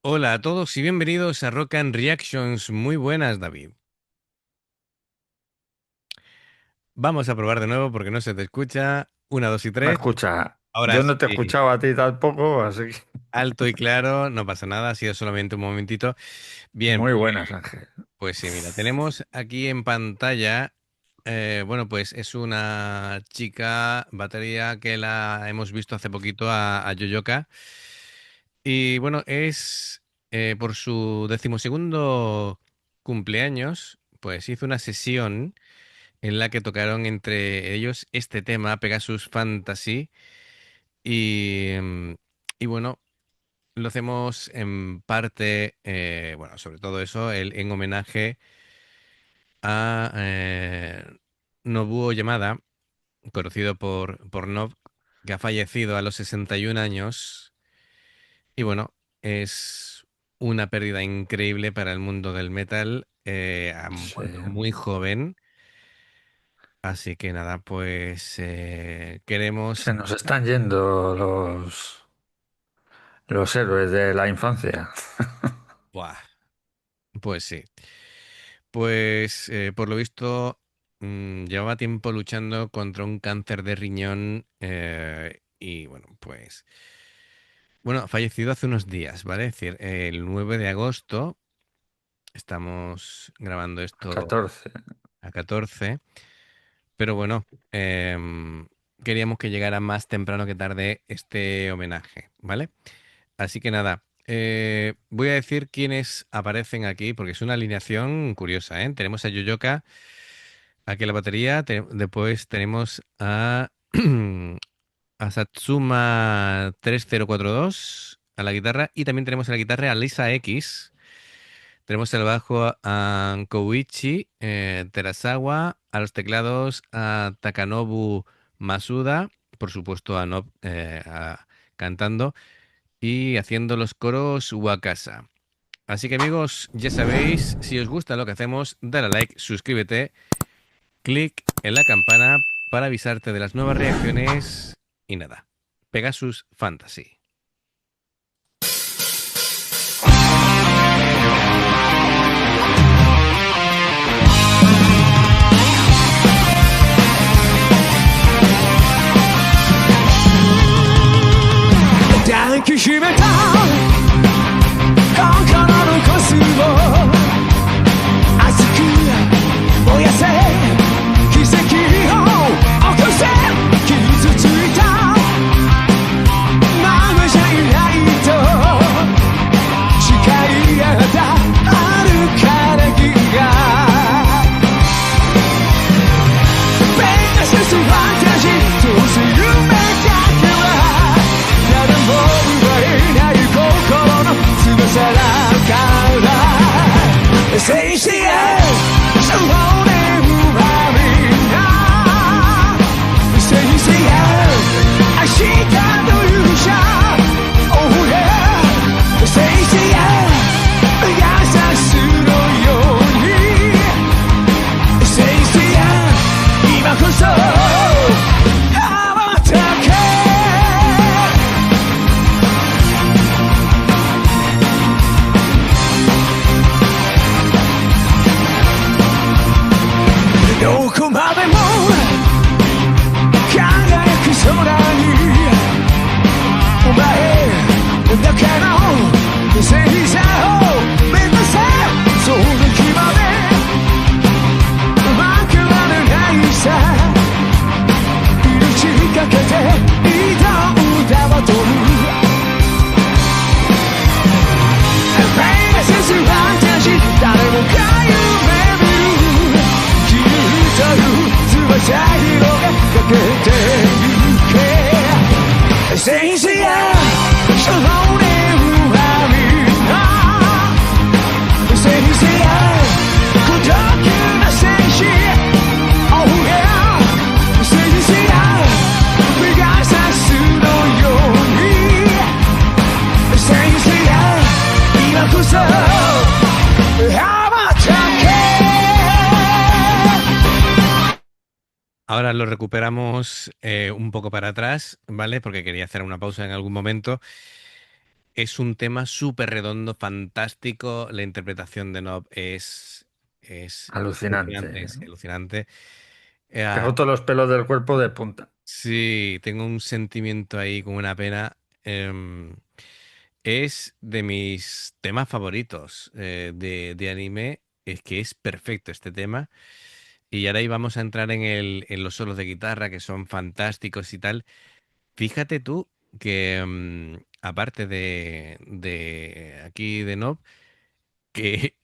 Hola a todos y bienvenidos a Rock and Reactions. Muy buenas, David. Vamos a probar de nuevo porque no se te escucha. 1, 2 y Me 3. escucha. Ahora Yo no te he sí, escuchado a ti tampoco, así que alto y claro, no pasa nada, ha sido solamente un momentito. Bien, muy buenas, Ángel. pues sí, mira, tenemos aquí en pantalla, bueno, pues es una chica batería que la hemos visto hace poquito a Yoyoka. Y bueno, es por su 12º cumpleaños, pues hizo una sesión en la que tocaron entre ellos este tema, Pegasus Fantasy, y, y bueno, lo hacemos en parte, bueno, sobre todo eso, en homenaje a Nobuo Yamada, conocido por Nob, que ha fallecido a los 61 años, y bueno, es una pérdida increíble para el mundo del metal, ha Sí. muerto muy joven. Así que nada, pues queremos... Se nos están yendo los héroes de la infancia. Buah, pues sí. Pues por lo visto llevaba tiempo luchando contra un cáncer de riñón y bueno, pues... Bueno, ha fallecido hace unos días, ¿vale? Es decir, el 9 de agosto, estamos grabando esto 14. a 14, pero bueno, queríamos que llegara más temprano que tarde este homenaje, ¿vale? Así que nada, voy a decir quiénes aparecen aquí, porque es una alineación curiosa, ¿eh? Tenemos a Yoyoka aquí en la batería, después tenemos a, a Satsuma 3042 a la guitarra, y también tenemos a la guitarra a Lisa X. Tenemos el bajo a Koichi Terasawa, a los teclados a Takanobu Masuda, por supuesto a Nob cantando, y haciendo los coros Wakasa. Así que amigos, ya sabéis, si os gusta lo que hacemos, dale a like, suscríbete, clic en la campana para avisarte de las nuevas reacciones y nada. Pegasus Fantasy. Say he's Ahora lo recuperamos un poco para atrás, ¿vale? Porque quería hacer una pausa en algún momento. Es un tema súper redondo, fantástico. La interpretación de Nob es alucinante, Alucinante. es alucinante. Tengo todos los pelos del cuerpo de punta. Sí, tengo un sentimiento ahí con una pena. em, es de mis temas favoritos de anime. Es que es perfecto este tema. Y ahora íbamos a entrar en los solos de guitarra que son fantásticos y tal. Fíjate tú que aparte de aquí de Nob, que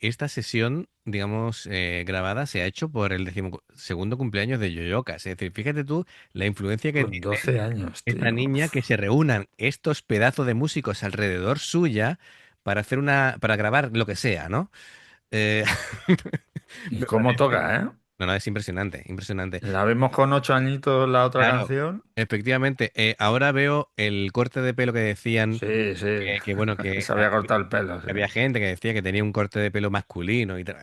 esta sesión, digamos, grabada se ha hecho por el 12º cumpleaños de Yoyoka. Es decir, fíjate tú la influencia que Con tiene 12 años, esta tío. niña que se reúnan estos pedazos de músicos alrededor suya para hacer para grabar lo que sea, ¿no? Eh, ¿Y me cómo parece. toca, No, no, es impresionante, impresionante. La vimos con 8 añitos la otra Claro, canción. efectivamente. Ahora veo el corte de pelo que decían Sí, sí. bueno, Se había cortado el pelo, sí. había gente que decía que tenía un corte de pelo masculino y tal.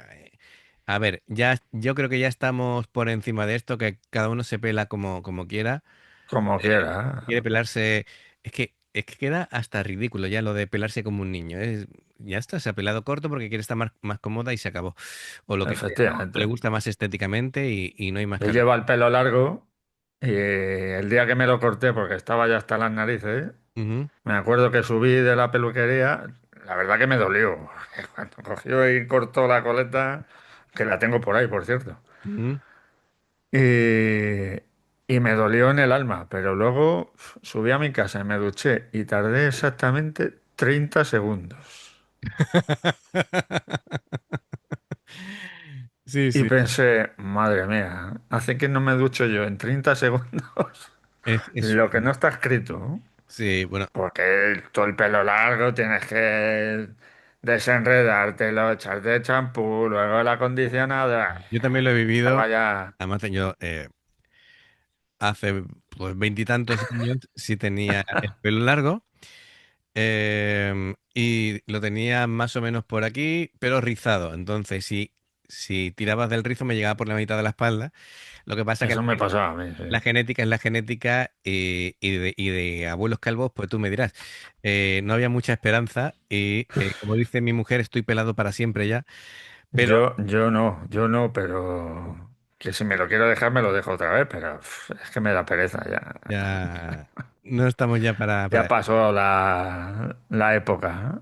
A ver, ya, yo creo que ya estamos por encima de esto, que cada uno se pela como quiera. Como Quiere quiera. pelarse. Es que queda hasta ridículo ya lo de pelarse como un niño. Ya está, se ha pelado corto porque quiere estar más cómoda y se acabó. O lo que sea, ¿no? O le Efectivamente. gusta más estéticamente y no hay más Yo que hablar. llevo el pelo largo y el día que me lo corté, porque estaba ya hasta las narices, Ujú, me acuerdo que subí de la peluquería, la verdad que me dolió. Cuando cogió y cortó la coleta, que la tengo por ahí, por cierto. ujú. Y, y me dolió en el alma, pero luego subí a mi casa y me duché y tardé exactamente 30 segundos. Sí, Y sí. pensé, madre mía, hace que no me ducho yo en 30 segundos Es, lo que no está escrito, ¿no? sí, bueno, Porque todo el pelo largo tienes que desenredártelo, echarte champú, luego el acondicionado. yo también lo he vivido. Estaba ya. Además, yo hace pues veintitantos años sí tenía el pelo largo. Y lo tenía más o menos por aquí, pero rizado. Entonces, si tirabas del rizo, me llegaba por la mitad de la espalda. Lo que pasa que Eso me pasaba a mí, sí. la genética es la genética y de abuelos calvos, pues tú me dirás. No había mucha esperanza y, como dice mi mujer, estoy pelado para siempre ya. Pero Yo no, pero que si me lo quiero dejar, me lo dejo otra vez, pero es que me da pereza ya. ya no estamos ya para Ya pasó la época.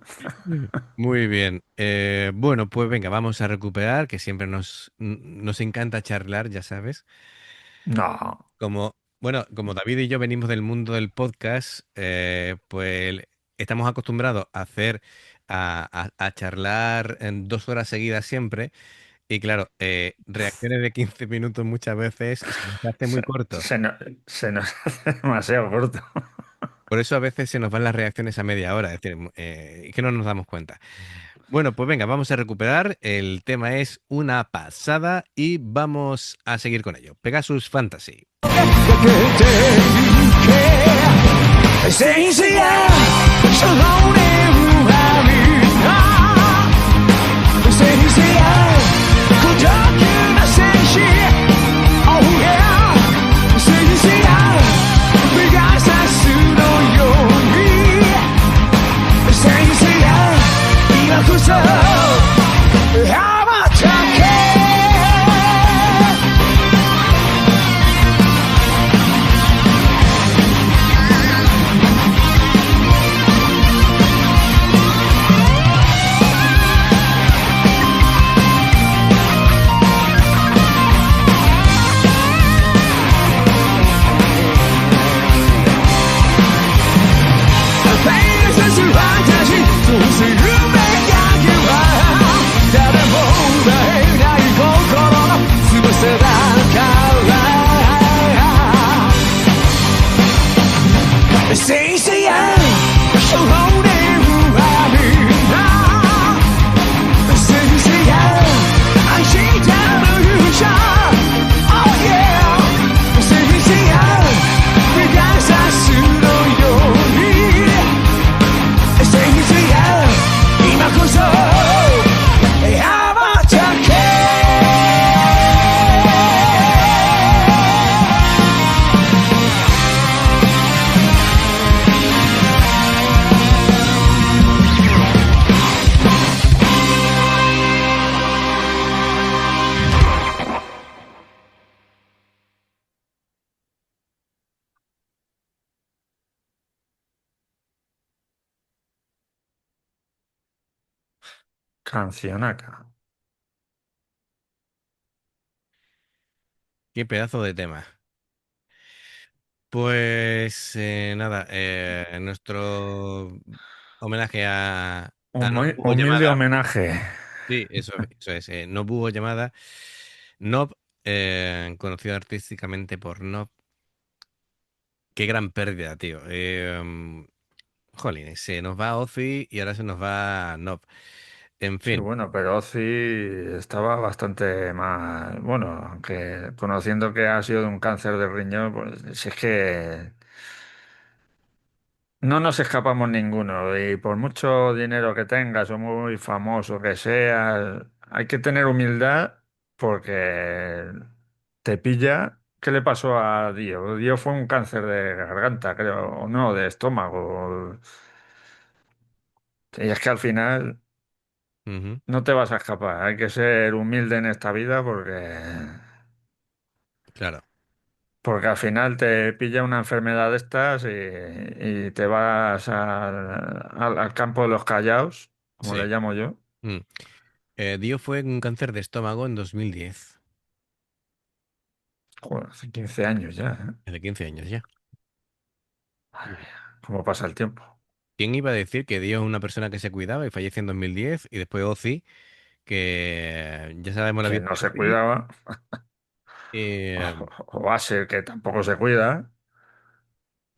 Muy bien. Bueno, pues venga, vamos a recuperar, que siempre nos encanta charlar, ya sabes. No, Como David y yo venimos del mundo del podcast, pues estamos acostumbrados a a charlar en 2 horas seguidas siempre. Y claro, reacciones de 15 minutos muchas veces se nos hace muy se, corto. se no- se nos hace demasiado corto. Por eso a veces se nos van las reacciones a media hora, es decir, que no nos damos cuenta. Bueno, pues venga, vamos a recuperar. El tema es una pasada y vamos a seguir con ello. Pegasus Fantasy. Cancionaca. Qué pedazo de tema. Pues nada, nuestro homenaje a No Hubo Humilde Llamada. homenaje. Sí, eso es. No Hubo Llamada. Nob, conocido artísticamente por Nob. Qué gran pérdida, tío. Jolín, se nos va Ozzy y ahora se nos va Nob. En Sí, fin. bueno, pero Ozzy estaba bastante más, bueno, aunque conociendo que ha sido de un cáncer de riñón, pues si es que no nos escapamos ninguno y por mucho dinero que tengas o muy famoso que seas, hay que tener humildad porque te pilla. ¿Qué le pasó a Dio? Dio fue un cáncer de garganta, creo, o no, de estómago. Y es que al final Ujú, no te vas a escapar. Hay que ser humilde en esta vida claro, porque al final te pilla una enfermedad de estas y te vas al campo de los callaos, como sí. le llamo yo. Mm. Dio fue un cáncer de estómago en 2010, Joder, hace 15 años ya, ¿eh? hace 15 años ya. Madre mía, cómo pasa el tiempo. ¿Quién iba a decir que Dio es una persona que se cuidaba y falleció en 2010 y después Ozzy, que ya sabemos la Que vida no de se Ozzy? cuidaba, eh, o va a ser que tampoco se cuida,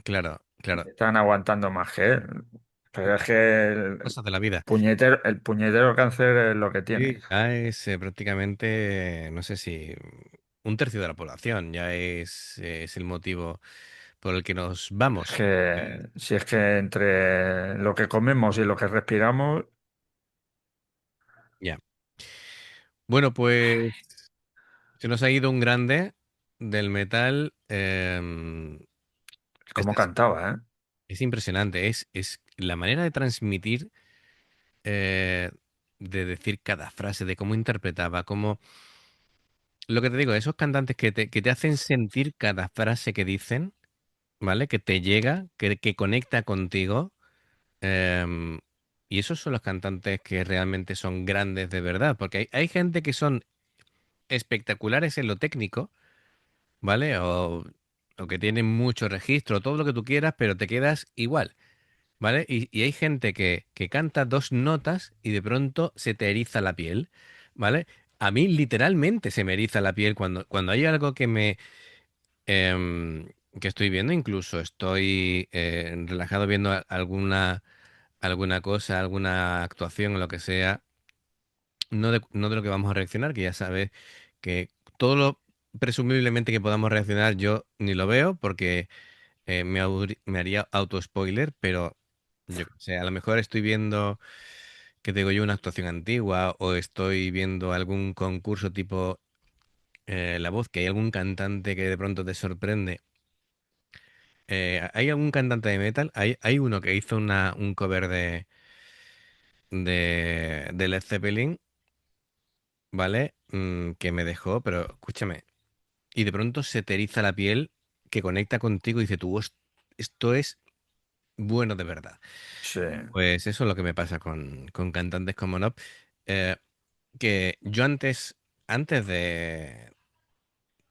claro, claro, están aguantando más que él. Pero es que cosas de la vida. el puñetero cáncer es lo que tiene. Sí, ya es prácticamente, no sé si un tercio de la población, ya es el motivo por el que nos Es vamos. que si es que entre lo que comemos y lo que respiramos, Ya. Bueno, pues se nos ha ido un grande del metal. como Este cantaba, ¿eh? es impresionante, es la manera de transmitir, eh, de decir cada frase, de cómo interpretaba, cómo... Lo que te digo, esos cantantes que te hacen sentir cada frase que dicen, ¿vale? Que te llega, que conecta contigo. em, y esos son los cantantes que realmente son grandes de verdad, porque hay gente que son espectaculares en lo técnico, ¿vale? O que tienen mucho registro, todo lo que tú quieras, pero te quedas igual. ¿Vale? Y hay gente que canta dos notas y de pronto se te eriza la piel, ¿vale? A mí literalmente se me eriza la piel cuando hay algo em, que estoy viendo, incluso estoy relajado viendo alguna cosa, alguna actuación o lo que sea, no de lo que vamos a reaccionar, que ya sabes que todo lo presumiblemente que podamos reaccionar yo ni lo veo porque me haría auto-spoiler, pero yo qué sé, a lo mejor estoy viendo, que te digo yo, una actuación antigua o estoy viendo algún concurso tipo La Voz, que hay algún cantante que de pronto te sorprende. ¿Hay algún cantante de metal? Hay uno que hizo un cover de Led Zeppelin, ¿vale? Que me dejó, pero escúchame, y de pronto se te eriza la piel, que conecta contigo y dice tú, esto es bueno de verdad." Sí, Pues eso es lo que me pasa con cantantes como Nob. eh, que yo antes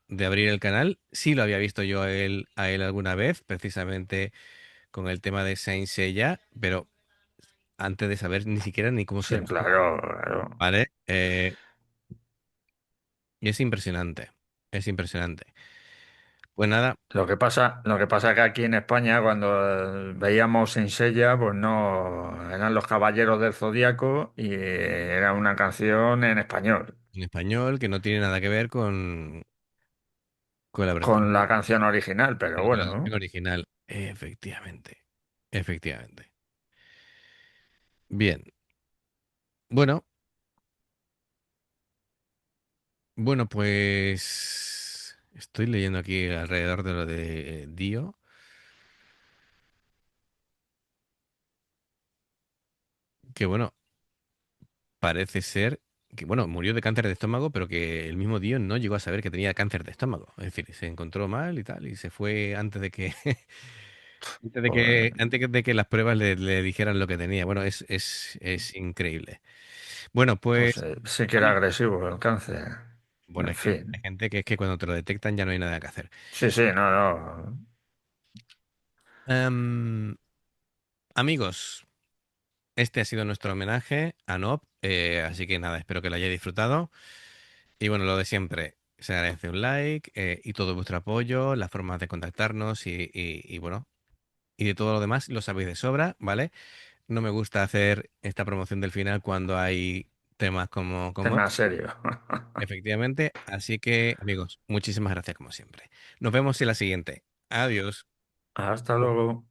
de abrir el canal, sí lo había visto yo a él alguna vez, precisamente con el tema de Saint Seiya, pero antes de saber ni siquiera ni cómo se sí, llamaba, claro, claro. ¿vale? Y es impresionante, es impresionante. Pues nada, Lo que pasa que aquí en España, cuando veíamos en Sella, pues no, eran los Caballeros del Zodíaco y era una canción en español, en español, que no tiene nada que ver con la versión, con la canción original, pero con la bueno, versión ¿no? original. Efectivamente, efectivamente. Bien, bueno. Bueno, pues estoy leyendo aquí alrededor de lo de Dio, que bueno, parece ser que bueno, murió de cáncer de estómago, pero que el mismo Dio no llegó a saber que tenía cáncer de estómago. Es decir, se encontró mal y tal, y se fue antes de que Pues, Antes de que las pruebas le dijeran lo que tenía. Bueno, es increíble. Bueno, pues pues, sí que era amigos, agresivo el cáncer. bueno, En es que fin. hay gente que es que cuando te lo detectan ya no hay nada que hacer. Sí, sí, no, no. Em, amigos, este ha sido nuestro homenaje a Nob, así que nada, espero que lo hayáis disfrutado. Y bueno, lo de siempre, se agradece un like y todo vuestro apoyo, las formas de contactarnos y bueno, y de todo lo demás lo sabéis de sobra, ¿vale? No me gusta hacer esta promoción del final cuando hay temas como Tema este, serio. efectivamente. Así que, amigos, muchísimas gracias como siempre. Nos vemos en la siguiente. Adiós. Hasta luego.